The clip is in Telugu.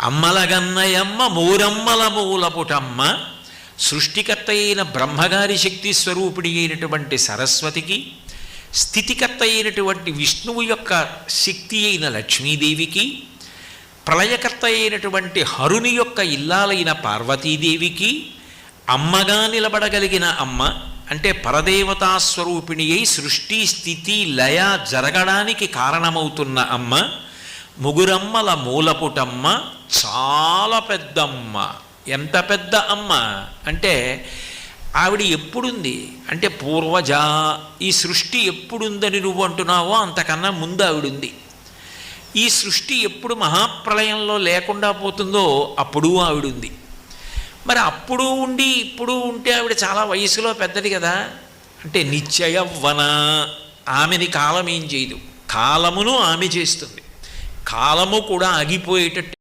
అమ్మలగన్నయమ్మ మూరమ్మల మూలపుటమ్మ సృష్టికర్త అయిన బ్రహ్మగారి శక్తి స్వరూపిణి అయినటువంటి సరస్వతికి, స్థితికర్త అయినటువంటి విష్ణువు యొక్క శక్తి అయిన లక్ష్మీదేవికి, ప్రళయకర్త అయినటువంటి హరుని యొక్క ఇల్లాలైన పార్వతీదేవికి అమ్మగా నిలబడగలిగిన అమ్మ అంటే పరదేవతాస్వరూపిణి అయి సృష్టి స్థితి లయ జరగడానికి కారణమవుతున్న అమ్మ, ముగురమ్మల మూలపుటమ్మ, చాలా పెద్దమ్మ. ఎంత పెద్ద అమ్మ అంటే ఆవిడ ఎప్పుడుంది అంటే పూర్వజ. ఈ సృష్టి ఎప్పుడుందని నువ్వు అంటున్నావో అంతకన్నా ముందు ఆవిడుంది. ఈ సృష్టి ఎప్పుడు మహాప్రళయంలో లేకుండా పోతుందో అప్పుడు ఆవిడుంది. మరి అప్పుడు ఉండి ఇప్పుడు ఉంటే ఆవిడ చాలా వయసులో పెద్దది కదా. అంటే నిత్యయవ్వన. ఆమెని కాలం ఏం చేయదు, కాలమును ఆమె చేస్తుంది. కాలము కూడా ఆగిపోయేటట్టు